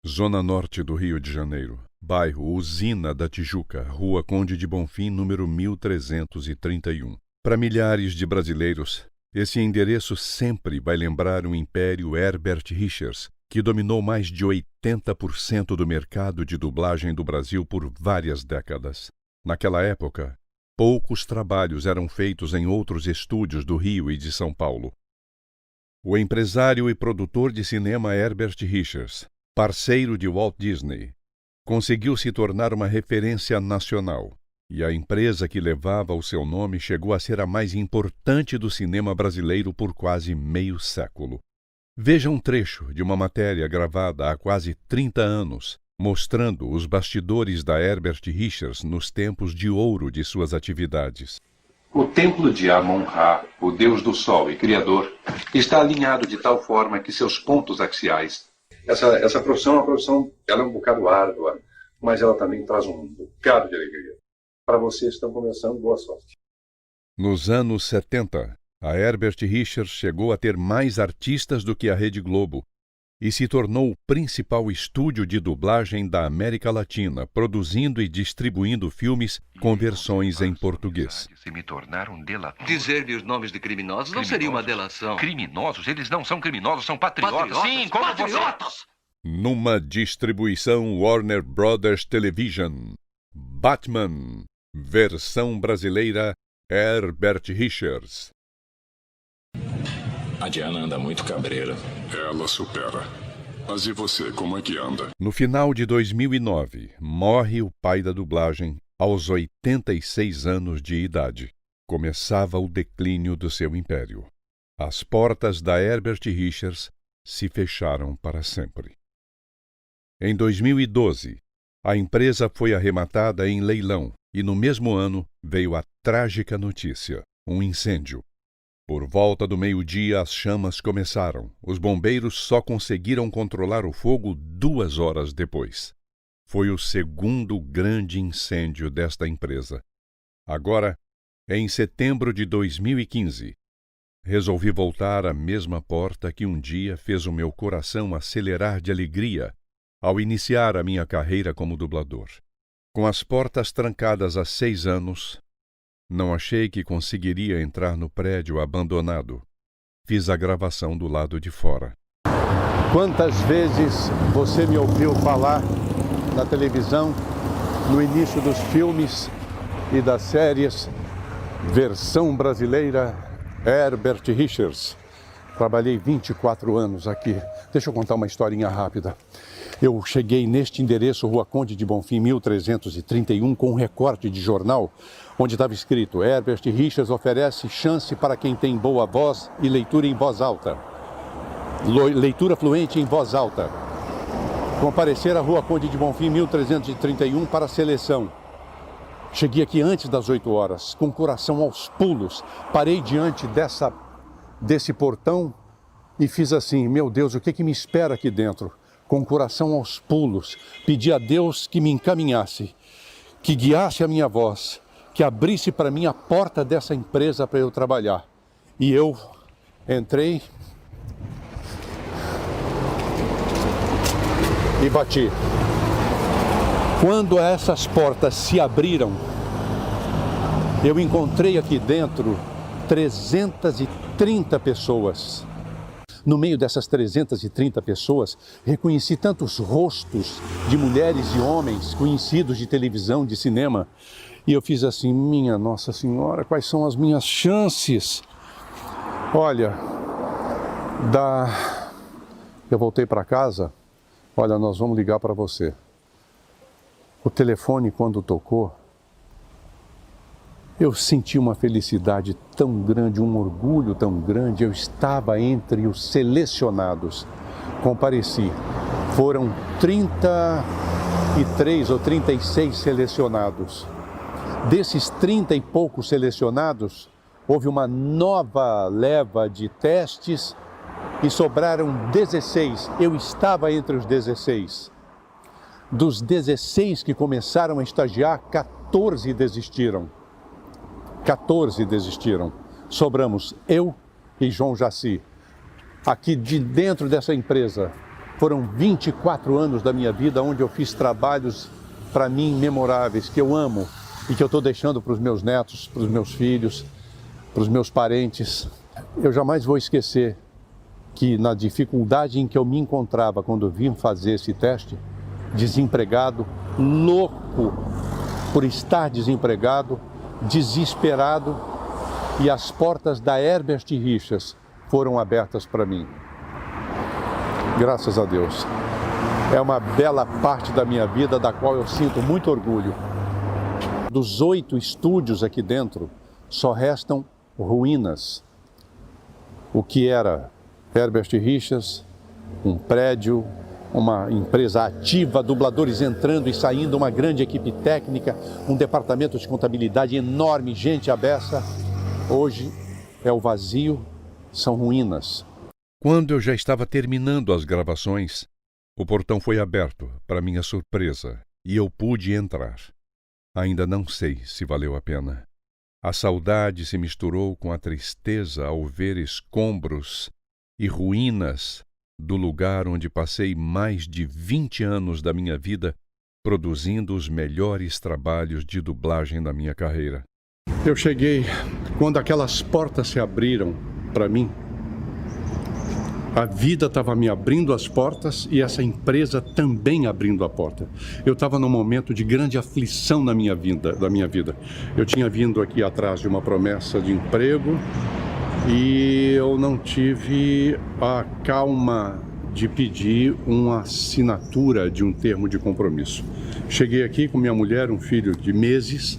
Zona Norte do Rio de Janeiro. Bairro Usina da Tijuca, Rua Conde de Bonfim, número 1331. Para milhares de brasileiros, esse endereço sempre vai lembrar o império Herbert Richards, que dominou mais de 80% do mercado de dublagem do Brasil por várias décadas. Naquela época, poucos trabalhos eram feitos em outros estúdios do Rio e de São Paulo. O empresário e produtor de cinema Herbert Richards, parceiro de Walt Disney, conseguiu se tornar uma referência nacional, e a empresa que levava o seu nome chegou a ser a mais importante do cinema brasileiro por quase meio século. Veja um trecho de uma matéria gravada há quase 30 anos, mostrando os bastidores da Herbert Richards nos tempos de ouro de suas atividades. O templo de Amon-Ra, o deus do sol e criador, está alinhado de tal forma que seus pontos axiais... Essa profissão é uma profissão, ela é um bocado árdua, mas ela também traz um bocado de alegria. Para vocês que estão começando, boa sorte. Nos anos 70, a Herbert Richards chegou a ter mais artistas do que a Rede Globo e se tornou o principal estúdio de dublagem da América Latina, produzindo e distribuindo filmes com versões em português. Se me tornar um delator. Dizer-lhe os nomes de criminosos não seria uma delação. Criminosos? Eles não são criminosos, são patriotas. Sim, como patriotas! você... Numa distribuição Warner Brothers Television, Batman, versão brasileira, Herbert Richards. A Diana anda muito cabreira. Ela supera. Mas e você, como é que anda? No final de 2009, morre o pai da dublagem aos 86 anos de idade. Começava o declínio do seu império. As portas da Herbert Richards se fecharam para sempre. Em 2012, a empresa foi arrematada em leilão e no mesmo ano veio a trágica notícia, um incêndio. Por volta do meio-dia, as chamas começaram. Os bombeiros só conseguiram controlar o fogo 2 horas depois. Foi o segundo grande incêndio desta empresa. Agora, em setembro de 2015, resolvi voltar à mesma porta que um dia fez o meu coração acelerar de alegria ao iniciar a minha carreira como dublador. Com as portas trancadas há 6 anos, não achei que conseguiria entrar no prédio abandonado. Fiz a gravação do lado de fora. Quantas vezes você me ouviu falar na televisão, no início dos filmes e das séries, versão brasileira, Herbert Richards. Trabalhei 24 anos aqui. Deixa eu contar uma historinha rápida. Eu cheguei neste endereço, Rua Conde de Bonfim, 1331, com um recorte de jornal, onde estava escrito: Herbert Richards oferece chance para quem tem boa voz e leitura em voz alta. Leitura fluente em voz alta. Comparecer à Rua Conde de Bonfim, 1331, para a seleção. Cheguei aqui antes das 8 horas, com o coração aos pulos. Parei diante desse portão e fiz assim: meu Deus, o que me espera aqui dentro? Com o coração aos pulos, pedi a Deus que me encaminhasse, que guiasse a minha voz, que abrisse para mim a porta dessa empresa para eu trabalhar. E eu entrei e bati. Quando essas portas se abriram, eu encontrei aqui dentro 330 pessoas. No meio dessas 330 pessoas, reconheci tantos rostos de mulheres e homens conhecidos de televisão, de cinema. E eu fiz assim: minha Nossa Senhora, quais são as minhas chances? Olha, eu voltei para casa. Olha, nós vamos ligar para você. O telefone, quando tocou, eu senti uma felicidade tão grande, um orgulho tão grande. Eu estava entre os selecionados. Compareci. Foram 33 ou 36 selecionados. Desses 30 e poucos selecionados, houve uma nova leva de testes e sobraram 16. Eu estava entre os 16. Dos 16 que começaram a estagiar, 14 desistiram. 14 desistiram. Sobramos eu e João Jaci. Aqui de dentro dessa empresa, Foram 24 anos da minha vida onde eu fiz trabalhos, para mim, memoráveis, que eu amo e que eu estou deixando para os meus netos, para os meus filhos, para os meus parentes. Eu jamais vou esquecer que na dificuldade em que eu me encontrava quando vim fazer esse teste, desempregado, louco por estar desempregado, desesperado, e as portas da Herbert Richards foram abertas para mim. Graças a Deus. É uma bela parte da minha vida da qual eu sinto muito orgulho. Dos 8 estúdios aqui dentro, só restam ruínas. O que era Herbert Richards, um prédio, uma empresa ativa, dubladores entrando e saindo, uma grande equipe técnica, um departamento de contabilidade enorme, gente à beça. Hoje é o vazio, são ruínas. Quando eu já estava terminando as gravações, o portão foi aberto, para minha surpresa, e eu pude entrar. Ainda não sei se valeu a pena. A saudade se misturou com a tristeza ao ver escombros e ruínas do lugar onde passei mais de 20 anos da minha vida produzindo os melhores trabalhos de dublagem da minha carreira. Eu cheguei quando aquelas portas se abriram para mim. A vida estava me abrindo as portas e essa empresa também abrindo a porta. Eu estava num momento de grande aflição da minha vida. Eu tinha vindo aqui atrás de uma promessa de emprego e eu não tive a calma de pedir uma assinatura de um termo de compromisso. Cheguei aqui com minha mulher, um filho de meses,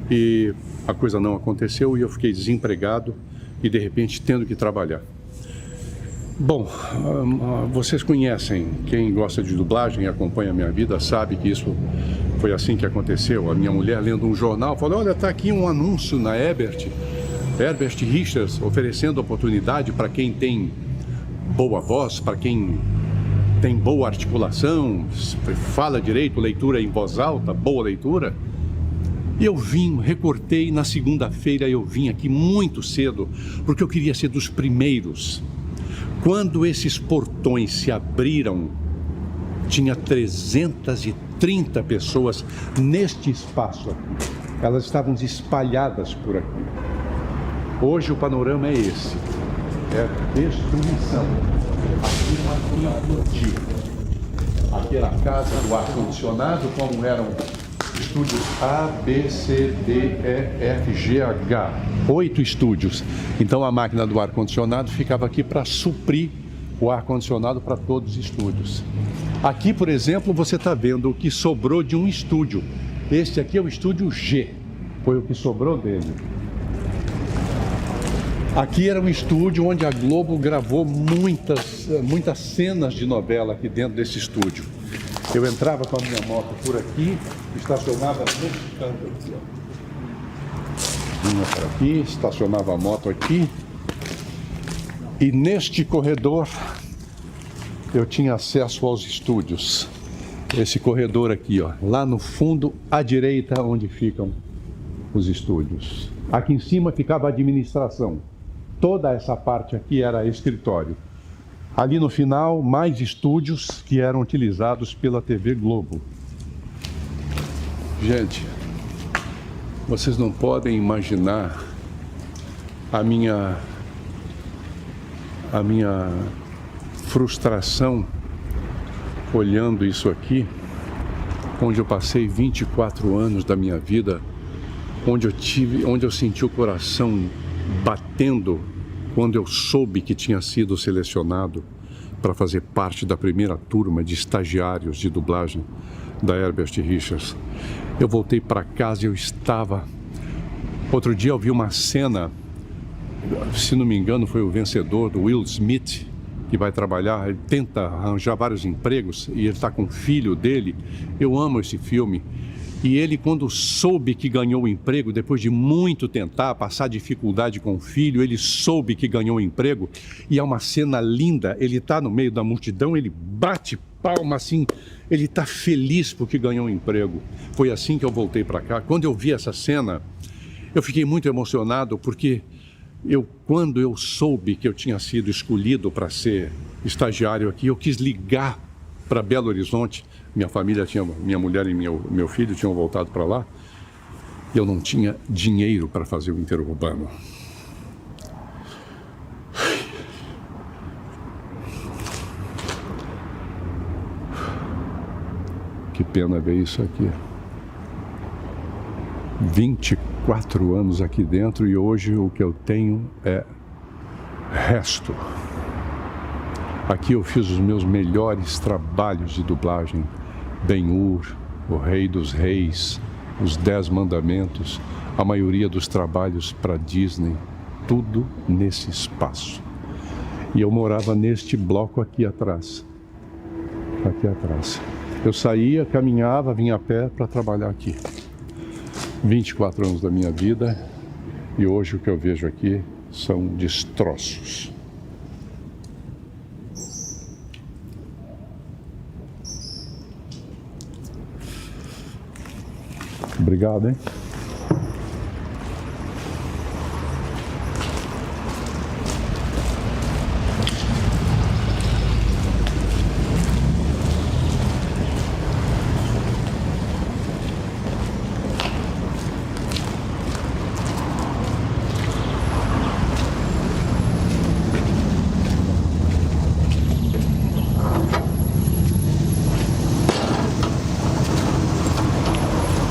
e a coisa não aconteceu e eu fiquei desempregado e de repente tendo que trabalhar. Bom, vocês conhecem, quem gosta de dublagem e acompanha a minha vida sabe que isso foi assim que aconteceu. A minha mulher, lendo um jornal, falou: olha, está aqui um anúncio na Herbert Richards, oferecendo oportunidade para quem tem boa voz, para quem tem boa articulação, fala direito, leitura em voz alta, boa leitura. E eu recortei, na segunda-feira eu vim aqui muito cedo, porque eu queria ser dos primeiros. Quando esses portões se abriram, tinha 330 pessoas neste espaço aqui. Elas estavam espalhadas por aqui. Hoje o panorama é esse. É destruição. Aqui uma explodir. Aqui era a casa do ar-condicionado, como eram estúdios A, B, C, D, E, F, G, H. 8 estúdios. Então a máquina do ar-condicionado ficava aqui para suprir o ar-condicionado para todos os estúdios. Aqui, por exemplo, você está vendo o que sobrou de um estúdio. Este aqui é o estúdio G. Foi o que sobrou dele. Aqui era um estúdio onde a Globo gravou muitas cenas de novela aqui dentro desse estúdio. Eu entrava com a minha moto por aqui, estacionava nesse canto aqui, ó. Vinha para aqui, estacionava a moto aqui. E neste corredor eu tinha acesso aos estúdios. Esse corredor aqui, ó, lá no fundo à direita, onde ficam os estúdios. Aqui em cima ficava a administração. Toda essa parte aqui era escritório. Ali no final, mais estúdios que eram utilizados pela TV Globo. Gente, vocês não podem imaginar a minha frustração olhando isso aqui, onde eu passei 24 anos da minha vida, onde eu senti o coração batendo quando eu soube que tinha sido selecionado para fazer parte da primeira turma de estagiários de dublagem da Herbert Richards. Eu voltei para casa e eu estava... Outro dia eu vi uma cena, se não me engano foi o vencedor do Will Smith, que vai trabalhar, ele tenta arranjar vários empregos e ele está com o filho dele. Eu amo esse filme. E ele, quando soube que ganhou o emprego, depois de muito tentar, passar dificuldade com o filho, ele soube que ganhou o emprego. E é uma cena linda, ele está no meio da multidão, ele bate palma assim, ele está feliz porque ganhou o emprego. Foi assim que eu voltei para cá. Quando eu vi essa cena, eu fiquei muito emocionado porque Quando eu soube que eu tinha sido escolhido para ser estagiário aqui, eu quis ligar para Belo Horizonte. Minha mulher e meu filho tinham voltado para lá. E eu não tinha dinheiro para fazer o interurbano. Que pena ver isso aqui. 24 anos aqui dentro e hoje o que eu tenho é resto. Aqui eu fiz os meus melhores trabalhos de dublagem. Ben-Hur, O Rei dos Reis, Os 10 Mandamentos, a maioria dos trabalhos para Disney, tudo nesse espaço. E eu morava neste bloco aqui atrás. Aqui atrás. Eu saía, caminhava, vinha a pé para trabalhar aqui. 24 anos da minha vida e hoje o que eu vejo aqui são destroços. Obrigado, hein?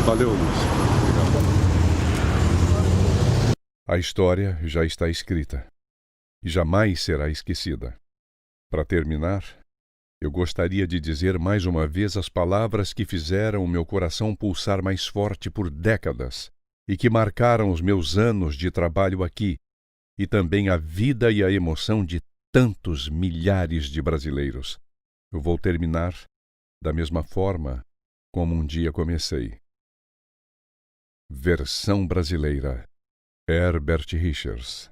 Valeu, Luiz. A história já está escrita e jamais será esquecida. Para terminar, eu gostaria de dizer mais uma vez as palavras que fizeram o meu coração pulsar mais forte por décadas e que marcaram os meus anos de trabalho aqui e também a vida e a emoção de tantos milhares de brasileiros. Eu vou terminar da mesma forma como um dia comecei. Versão brasileira. Herbert Richards.